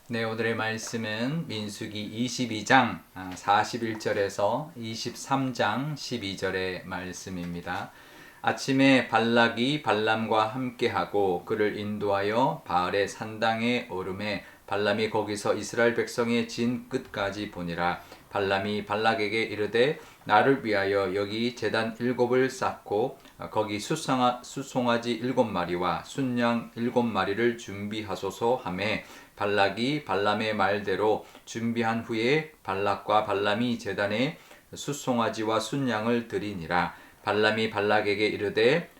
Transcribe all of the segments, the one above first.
네, 오늘의 말씀은 민수기 22장 41절에서 23장 12절의 말씀입니다. 아침에 발락이 발람과 함께하고 그를 인도하여 바알의 산당에 오르매 발람이 거기서 이스라엘 백성의 진 끝까지 보니라. 발람이 발락에게 이르되 나를 위하여 여기 제단 7을 쌓고 거기 수송아지 7마리와 순양 7마리를 준비하소서 하매 발락이 발람의 말대로 준비한 후에 발락과 발람이 제단에 숫송아지와 순양을 드리니라. 발람이 발락에게 이르되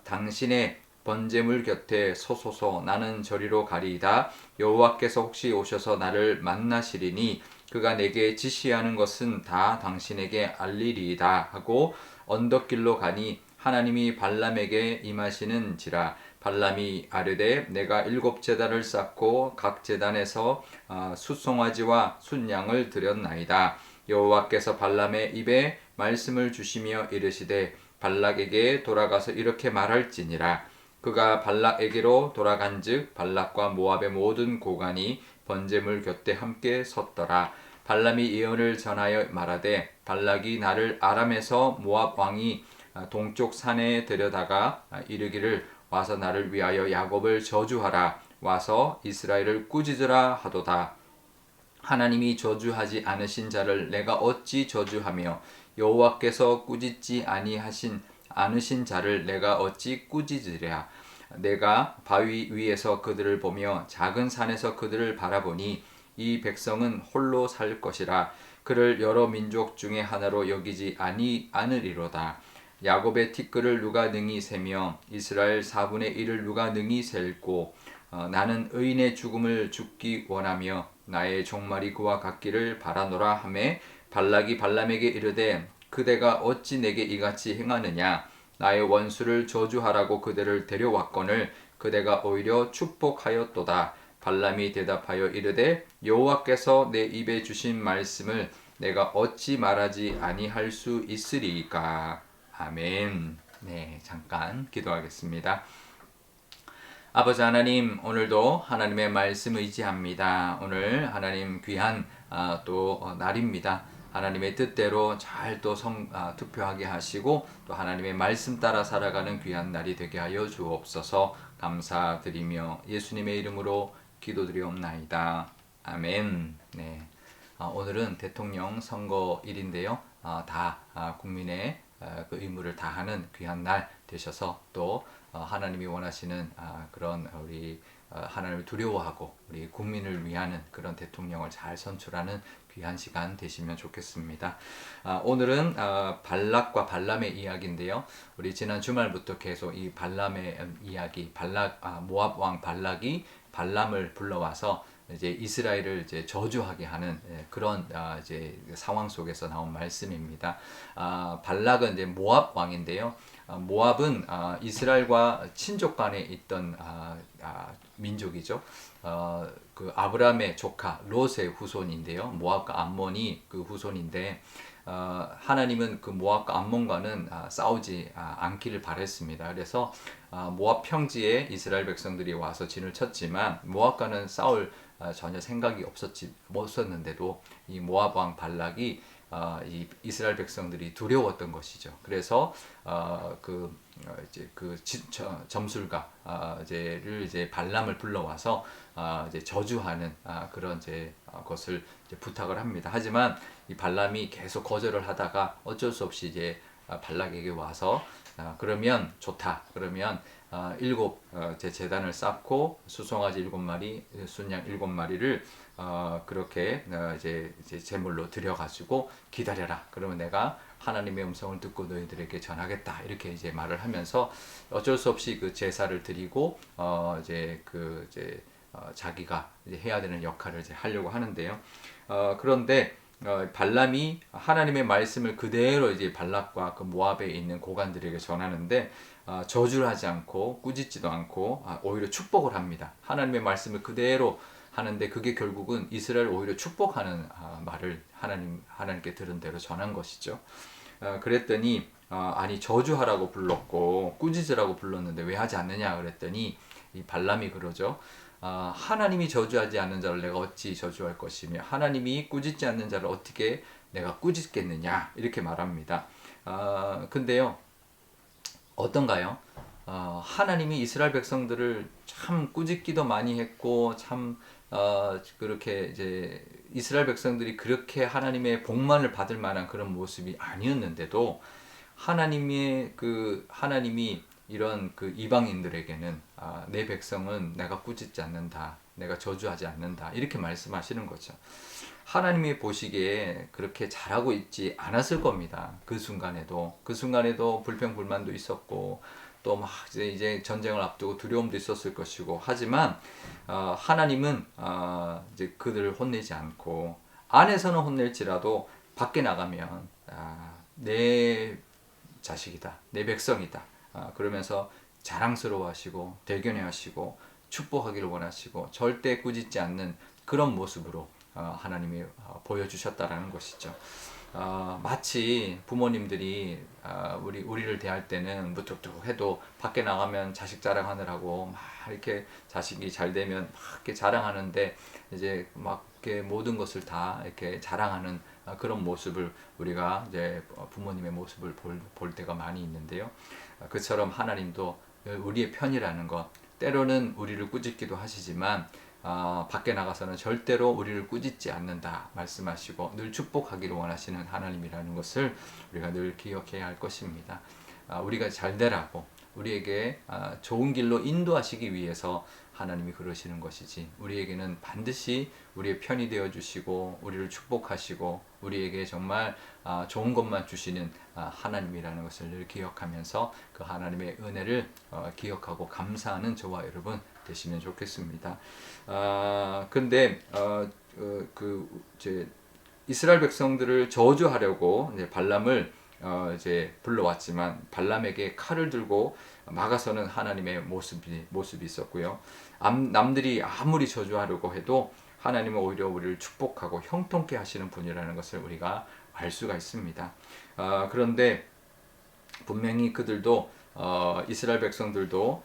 당신의 번제물 곁에 서소서. 나는 저리로 가리이다. 여호와께서 혹시 오셔서 나를 만나시리니 그가 내게 지시하는 것은 다 당신에게 알리리이다 하고 언덕길로 가니 하나님이 발람에게 임하시는지라. 발람이 아뢰되 내가 7제단을 쌓고 각 제단에서 숫송아지와 순양을 드렸나이다. 여호와께서 발람의 입에 말씀을 주시며 이르시되 발락에게 돌아가서 이렇게 말할지니라. 그가 발락에게로 돌아간즉 발락과 모압의 모든 고관이 번제물 곁에 함께 섰더라. 발람이 예언을 전하여 말하되 발락이 나를 아람에서 모압 왕이 동쪽 산에 데려다가 이르기를 와서 나를 위하여 야곱을 저주하라. 와서 이스라엘을 꾸짖으라 하도다. 하나님이 저주하지 않으신 자를 내가 어찌 저주하며 여호와께서 꾸짖지 않으신 자를 내가 어찌 꾸짖으랴. 내가 바위 위에서 그들을 보며 작은 산에서 그들을 바라보니 이 백성은 홀로 살 것이라. 그를 여러 민족 중에 하나로 여기지 않으리로다. 야곱의 티끌을 누가 능히 세며 이스라엘 4분의 1을 누가 능히 셀고 나는 의인의 죽음을 죽기 원하며 나의 종말이 그와 같기를 바라노라 하매 발락이 발람에게 이르되 그대가 어찌 내게 이같이 행하느냐. 나의 원수를 저주하라고 그대를 데려왔거늘 그대가 오히려 축복하였도다. 발람이 대답하여 이르되 여호와께서 내 입에 주신 말씀을 내가 어찌 말하지 아니할 수 있으리이까. 아멘. 네, 잠깐 기도하겠습니다. 아버지 하나님, 오늘도 하나님의 말씀 의지합니다. 오늘 하나님 귀한 또 날입니다. 하나님의 뜻대로 잘 또 투표하게 하시고 또 하나님의 말씀 따라 살아가는 귀한 날이 되게 하여 주옵소서. 감사드리며 예수님의 이름으로 기도드리옵나이다. 아멘. 네. 오늘은 대통령 선거일인데요. 다 국민의 그 의무를 다하는 귀한 날 되셔서 또 하나님이 원하시는 그런 우리 하나님을 두려워하고 우리 국민을 위하는 그런 대통령을 잘 선출하는 귀한 시간 되시면 좋겠습니다. 오늘은 발락과 발람의 이야기인데요. 우리 지난 주말부터 계속 이 발람의 이야기, 모압 왕 발락이 발람을 불러와서 이제 이스라엘을 이제 저주하게 하는 그런 이제 상황 속에서 나온 말씀입니다. 발락은 이제 모압 왕인데요. 모압은 이스라엘과 친족 간에 있던 민족이죠. 그 아브라함의 조카 롯의 후손인데요. 모압과 암몬이 그 후손인데 하나님은 그 모압과 암몬과는 싸우지 않기를 바랬습니다. 그래서 모압 평지에 이스라엘 백성들이 와서 진을 쳤지만 모압과는 싸울 전혀 생각이 없었는데도 이 모압 왕 발락이 이 이스라엘 백성들이 두려웠던 것이죠. 그래서 이제 점술가 이제를 이제 발람을 불러와서 이제 저주하는 그런 이제 것을 이제 부탁을 합니다. 하지만 이 발람이 계속 거절을 하다가 어쩔 수 없이 이제 발락에게 와서 그러면 좋다. 그러면 제 제단을 쌓고 수송아지 7마리, 순양 7마리를 그렇게 이제 제물로 드려가지고 기다려라. 그러면 내가 하나님의 음성을 듣고 너희들에게 전하겠다. 이렇게 이제 말을 하면서 어쩔 수 없이 그 제사를 드리고 자기가 이제 해야 되는 역할을 이제 하려고 하는데요. 그런데 발람이 하나님의 말씀을 그대로 이제 발락과 그 모압에 있는 고관들에게 전하는데 저주를 하지 않고 꾸짖지도 않고 오히려 축복을 합니다. 하나님의 말씀을 그대로 하는데 그게 결국은 이스라엘 오히려 축복하는 말을 하나님께 들은 대로 전한 것이죠. 그랬더니 아니 저주하라고 불렀고 꾸짖으라고 불렀는데 왜 하지 않느냐 그랬더니 이 발람이 그러죠. 하나님이 저주하지 않는 자를 내가 어찌 저주할 것이며 하나님이 꾸짖지 않는 자를 어떻게 내가 꾸짖겠느냐 이렇게 말합니다. 근데요 어떤가요? 하나님이 이스라엘 백성들을 참 꾸짖기도 많이 했고 참 그렇게 이제 이스라엘 백성들이 그렇게 하나님의 복만을 받을 만한 그런 모습이 아니었는데도 하나님이 이런 그 이방인들에게는 내 백성은 내가 꾸짖지 않는다, 내가 저주하지 않는다 이렇게 말씀하시는 거죠. 하나님이 보시기에 그렇게 잘하고 있지 않았을 겁니다. 그 순간에도 불평불만도 있었고 또 막 이제 전쟁을 앞두고 두려움도 있었을 것이고 하지만 하나님은 이제 그들을 혼내지 않고 안에서는 혼낼지라도 밖에 나가면 내 자식이다, 내 백성이다. 그러면서 자랑스러워하시고 대견해하시고 축복하기를 원하시고 절대 꾸짖지 않는 그런 모습으로 하나님이 보여주셨다라는 것이죠. 마치 부모님들이 우리를 대할 때는 무뚝뚝해도 밖에 나가면 자식 자랑하느라고 막 이렇게 자식이 잘 되면 막 이렇게 자랑하는데 이제 막 이렇게 모든 것을 다 이렇게 자랑하는 그런 모습을 우리가 이제 부모님의 모습을 볼 때가 많이 있는데요. 그처럼 하나님도 우리의 편이라는 것, 때로는 우리를 꾸짖기도 하시지만 밖에 나가서는 절대로 우리를 꾸짖지 않는다 말씀하시고 늘 축복하기를 원하시는 하나님이라는 것을 우리가 늘 기억해야 할 것입니다. 우리가 잘 되라고 우리에게 좋은 길로 인도하시기 위해서 하나님이 그러시는 것이지 우리에게는 반드시 우리의 편이 되어 주시고 우리를 축복하시고 우리에게 정말 좋은 것만 주시는 하나님이라는 것을 늘 기억하면서 그 하나님의 은혜를 기억하고 감사하는 저와 여러분 되시면 좋겠습니다. 근데 이제 이스라엘 백성들을 저주하려고 이제 발람을 이제 불러왔지만 발람에게 칼을 들고 막아서는 하나님의 모습이 있었고요. 남들이 아무리 저주하려고 해도 하나님은 오히려 우리를 축복하고 형통케 하시는 분이라는 것을 우리가 알 수가 있습니다. 그런데 분명히 그들도 이스라엘 백성들도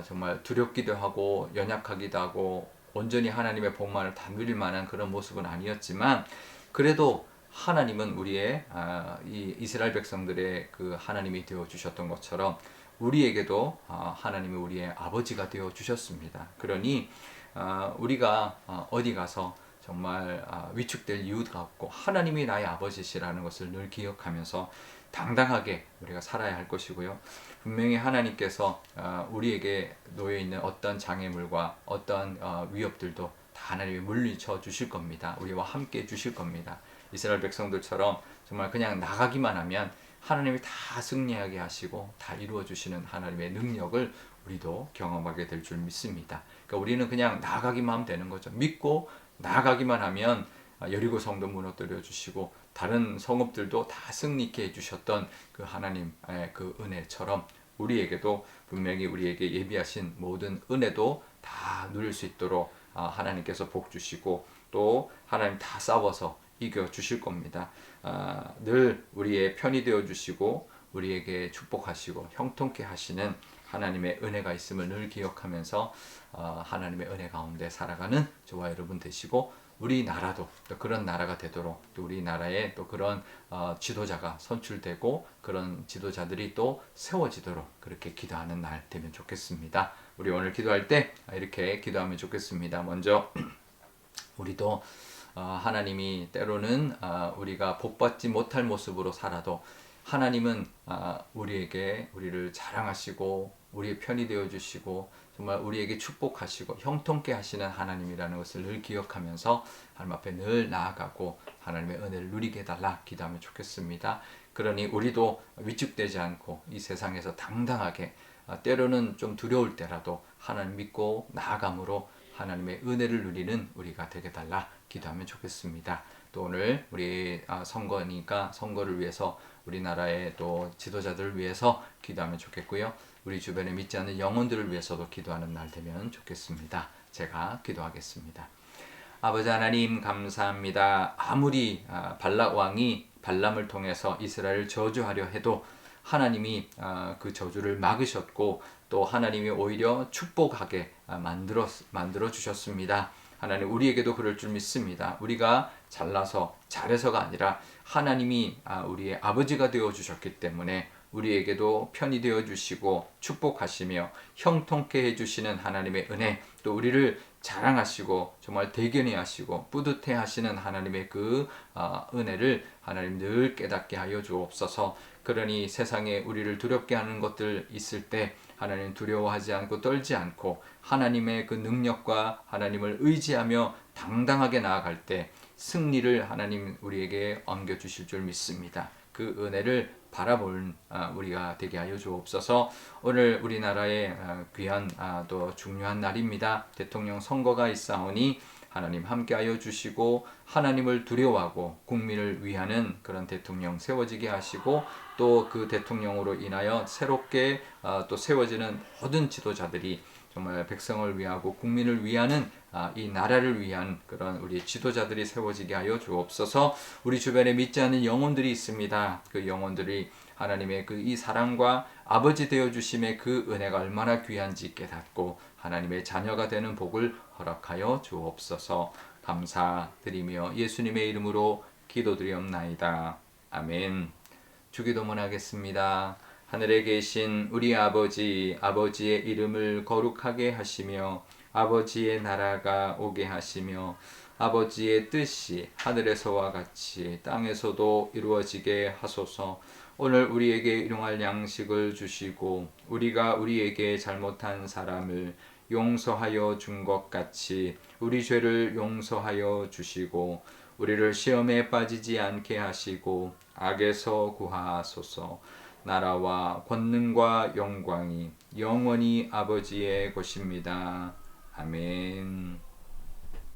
정말 두렵기도 하고 연약하기도 하고 온전히 하나님의 복만을 다 누릴 만한 그런 모습은 아니었지만 그래도 하나님은 우리의 이 이스라엘 백성들의 그 하나님이 되어 주셨던 것처럼 우리에게도 하나님이 우리의 아버지가 되어 주셨습니다. 그러니 우리가 어디 가서 정말 위축될 이유가 없고 하나님이 나의 아버지시라는 것을 늘 기억하면서 당당하게 우리가 살아야 할 것이고요. 분명히 하나님께서 우리에게 놓여 있는 어떤 장애물과 어떤 위협들도 다 하나님이 물리쳐 주실 겁니다. 우리와 함께 주실 겁니다. 이스라엘 백성들처럼 정말 그냥 나가기만 하면 하나님이 다 승리하게 하시고 다 이루어 주시는 하나님의 능력을 우리도 경험하게 될 줄 믿습니다. 그러니까 우리는 그냥 나가기만 하면 되는 거죠. 믿고 나가기만 하면 여리고 성도 무너뜨려 주시고 다른 성읍들도 다 승리케 해주셨던 그 하나님의 그 은혜처럼 우리에게도 분명히 우리에게 예비하신 모든 은혜도 다 누릴 수 있도록 하나님께서 복 주시고 또 하나님 다 싸워서 이겨 주실 겁니다. 늘 우리의 편이 되어 주시고 우리에게 축복하시고 형통케 하시는 하나님의 은혜가 있음을 늘 기억하면서 하나님의 은혜 가운데 살아가는 저와 여러분 되시고 우리나라도 또 그런 나라가 되도록 또 우리나라에 또 그런 지도자가 선출되고 그런 지도자들이 또 세워지도록 그렇게 기도하는 날 되면 좋겠습니다. 우리 오늘 기도할 때 이렇게 기도하면 좋겠습니다. 먼저 우리도 하나님이 때로는 우리가 복받지 못할 모습으로 살아도 하나님은 우리를 자랑하시고 우리의 편이 되어 주시고 정말 우리에게 축복하시고 형통케 하시는 하나님이라는 것을 늘 기억하면서 하나님 앞에 늘 나아가고 하나님의 은혜를 누리게 해달라 기도하면 좋겠습니다. 그러니 우리도 위축되지 않고 이 세상에서 당당하게 때로는 좀 두려울 때라도 하나님 믿고 나아감으로 하나님의 은혜를 누리는 우리가 되게 달라 기도하면 좋겠습니다. 또 오늘 우리 선거니까 선거를 위해서 우리나라의 또 지도자들을 위해서 기도하면 좋겠고요. 우리 주변에 믿지 않는 영혼들을 위해서도 기도하는 날 되면 좋겠습니다. 제가 기도하겠습니다. 아버지 하나님 감사합니다. 아무리 발락 왕이 발람을 통해서 이스라엘을 저주하려 해도 하나님이 그 저주를 막으셨고 또 하나님이 오히려 축복하게 만들어 주셨습니다. 하나님 우리에게도 그럴 줄 믿습니다. 우리가 잘나서 잘해서가 아니라 하나님이 우리의 아버지가 되어 주셨기 때문에 우리에게도 편이 되어 주시고 축복하시며 형통케 해 주시는 하나님의 은혜, 또 우리를 자랑하시고 정말 대견해 하시고 뿌듯해 하시는 하나님의 그 은혜를 하나님 늘 깨닫게 하여 주옵소서. 그러니 세상에 우리를 두렵게 하는 것들 있을 때 하나님 두려워하지 않고 떨지 않고 하나님의 그 능력과 하나님을 의지하며 당당하게 나아갈 때 승리를 하나님 우리에게 엉겨주실 줄 믿습니다. 그 은혜를 바라보는 우리가 되게 하여 주옵소서. 오늘 우리나라의 귀한 또 중요한 날입니다. 대통령 선거가 있사오니 하나님 함께하여 주시고 하나님을 두려워하고 국민을 위하는 그런 대통령 세워지게 하시고 또 그 대통령으로 인하여 새롭게 또 세워지는 모든 지도자들이 정말 백성을 위하고 국민을 위하는 이 나라를 위한 그런 우리 지도자들이 세워지게 하여 주옵소서. 우리 주변에 믿지 않는 영혼들이 있습니다. 그 영혼들이 하나님의 그 이 사랑과 아버지 되어 주심의 그 은혜가 얼마나 귀한지 깨닫고 하나님의 자녀가 되는 복을 허락하여 주옵소서. 감사드리며 예수님의 이름으로 기도드리옵나이다. 아멘. 주기도문 하겠습니다. 하늘에 계신 우리 아버지, 아버지의 이름을 거룩하게 하시며 아버지의 나라가 오게 하시며 아버지의 뜻이 하늘에서와 같이 땅에서도 이루어지게 하소서. 오늘 우리에게 일용할 양식을 주시고 우리가 우리에게 잘못한 사람을 용서하여 준 것 같이 우리 죄를 용서하여 주시고 우리를 시험에 빠지지 않게 하시고 악에서 구하소서. 나라와 권능과 영광이 영원히 아버지의 것입니다. 아멘.